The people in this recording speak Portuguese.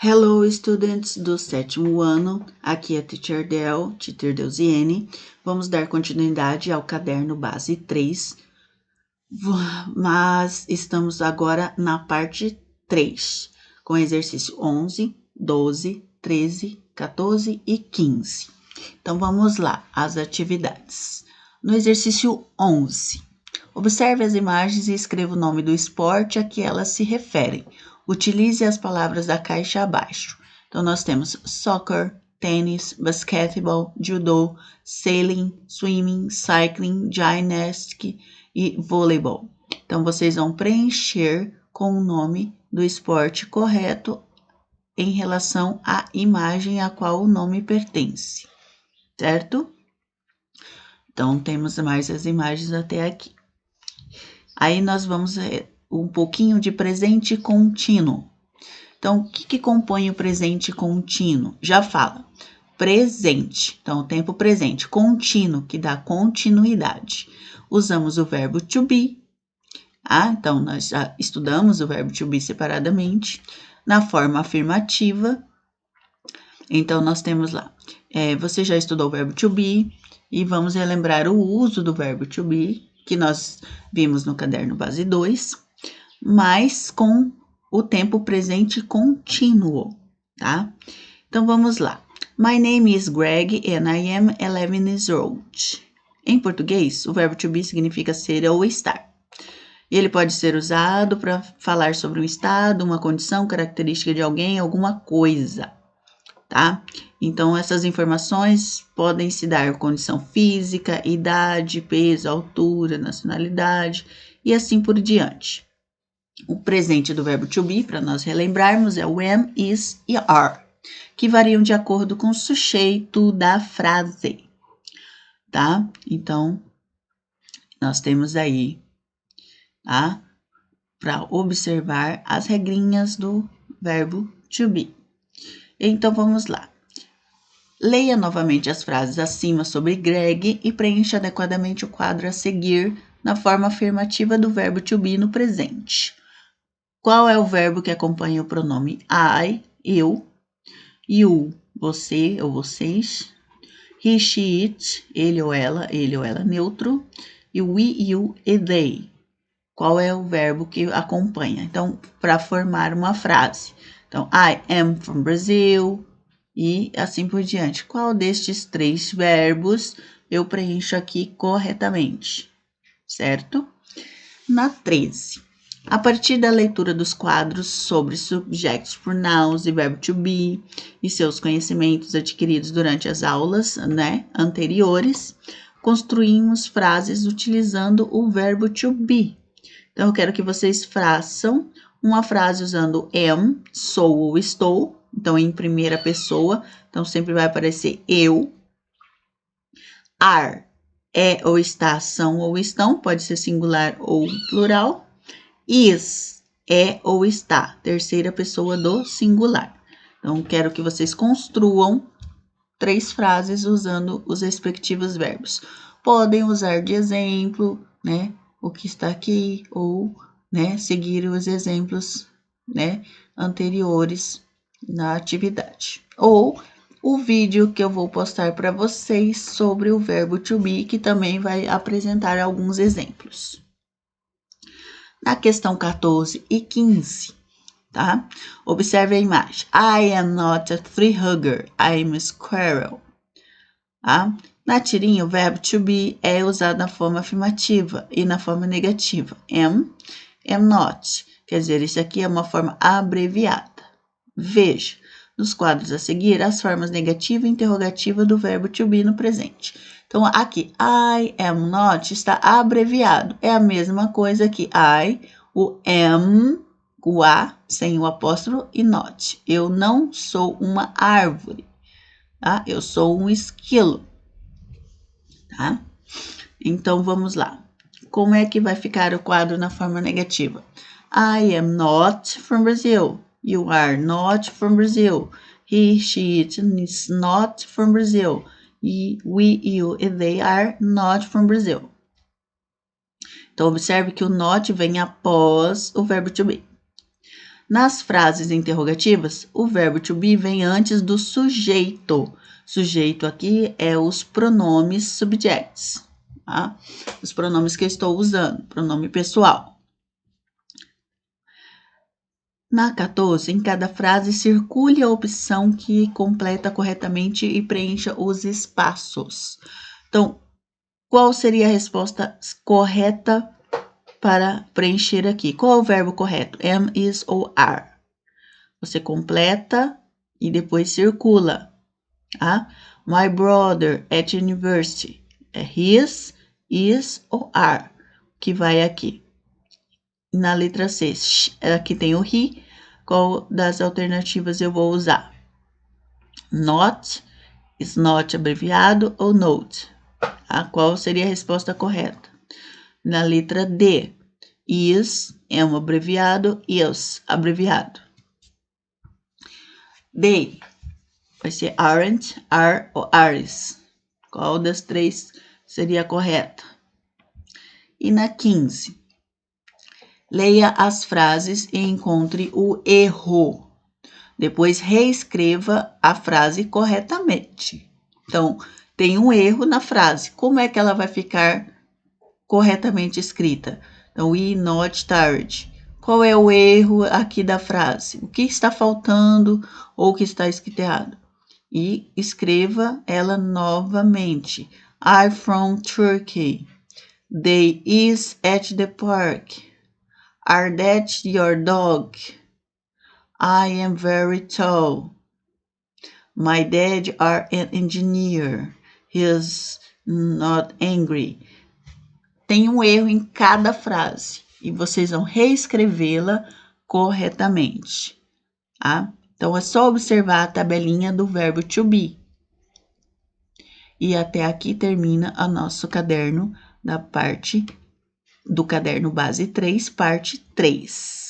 Hello, students do sétimo ano, aqui é Teacher Deusiene. Vamos dar continuidade ao caderno base 3, mas estamos agora na parte 3, com exercício 11, 12, 13, 14 e 15. Então, vamos lá, as atividades. No exercício 11, observe as imagens e escreva o nome do esporte a que elas se referem. Utilize as palavras da caixa abaixo. Então, nós temos soccer, tênis, basquetebol, judô, sailing, swimming, cycling, gymnastics e voleibol. Então, vocês vão preencher com o nome do esporte correto em relação à imagem a qual o nome pertence, certo? Então, temos mais as imagens até aqui. Aí, nós vamos ver um pouquinho de presente contínuo. Então, o que compõe o presente contínuo? Já fala, presente. Então, o tempo presente, contínuo, que dá continuidade. Usamos o verbo to be. Então, nós já estudamos o verbo to be separadamente. Na forma afirmativa. Então, nós temos lá, você já estudou o verbo to be. E vamos relembrar o uso do verbo to be, que nós vimos no caderno base 2, mas com o tempo presente contínuo, tá? Então, vamos lá. My name is Greg and I am 11 years old. Em português, o verbo to be significa ser ou estar. E ele pode ser usado para falar sobre um estado, uma condição, característica de alguém, alguma coisa, tá? Então, essas informações podem se dar condição física, idade, peso, altura, nacionalidade e assim por diante. O presente do verbo to be, para nós relembrarmos, é o am, is e are, que variam de acordo com o sujeito da frase, tá? Então, nós temos aí, tá? Para observar as regrinhas do verbo to be. Então, vamos lá. Leia novamente as frases acima sobre Greg e preencha adequadamente o quadro a seguir na forma afirmativa do verbo to be no presente. Qual é o verbo que acompanha o pronome I, eu, you, você ou vocês, he, she, it, ele ou ela neutro, e we, you e they. Qual é o verbo que acompanha? Então, para formar uma frase. Então, I am from Brazil e assim por diante. Qual destes 3 verbos eu preencho aqui corretamente? Certo? Na 13. A partir da leitura dos quadros sobre subjects, pronouns e verbo to be e seus conhecimentos adquiridos durante as aulas, anteriores, construímos frases utilizando o verbo to be. Então, eu quero que vocês façam uma frase usando am, sou ou estou, então em primeira pessoa, então sempre vai aparecer eu. Are, é ou está, são ou estão, pode ser singular ou plural. Is, é ou está, terceira pessoa do singular. Então, quero que vocês construam 3 frases usando os respectivos verbos. Podem usar de exemplo, o que está aqui, ou, seguir os exemplos, anteriores na atividade. Ou o vídeo que eu vou postar para vocês sobre o verbo to be, que também vai apresentar alguns exemplos. Na questão 14 e 15, tá? Observe a imagem. I am not a tree hugger, I am a squirrel. Tá? Na tirinha, o verbo to be é usado na forma afirmativa e na forma negativa. Am not. Quer dizer, isso aqui é uma forma abreviada. Veja, nos quadros a seguir, as formas negativa e interrogativa do verbo to be no presente. Então, aqui, I am not está abreviado. É a mesma coisa que I, o am, o a, sem o apóstrofo, e not. Eu não sou uma árvore, tá? Eu sou um esquilo, tá? Então, vamos lá. Como é que vai ficar o quadro na forma negativa? I am not from Brazil. You are not from Brazil. He, she, it is not from Brazil. E we, you e they are not from Brazil. Então, observe que o not vem após o verbo to be. Nas frases interrogativas, o verbo to be vem antes do sujeito. Sujeito aqui é os pronomes subjects, tá? Os pronomes que eu estou usando, pronome pessoal. Na 14, em cada frase, circule a opção que completa corretamente e preencha os espaços. Então, qual seria a resposta correta para preencher aqui? Qual é o verbo correto? Am, is ou are? Você completa e depois circula, tá? My brother at university. É his, is ou are, que vai aqui. Na letra C, aqui tem o he. Qual das alternativas eu vou usar? Not, is not abreviado ou note? A qual seria a resposta correta? Na letra D, is é um abreviado, is abreviado. They vai ser aren't, are ou ares. Qual das três seria correta? E na 15, leia as frases e encontre o erro. Depois reescreva a frase corretamente. Então, tem um erro na frase. Como é que ela vai ficar corretamente escrita? Então, we not tired. Qual é o erro aqui da frase? O que está faltando ou o que está escrito errado? E escreva ela novamente. I'm from Turkey. They is at the park. Are that your dog? I am very tall. My dad are an engineer. He's not angry. Tem um erro em cada frase e vocês vão reescrevê-la corretamente, tá? Então, é só observar a tabelinha do verbo to be. E até aqui termina o nosso caderno da parte do caderno base 3, parte 3.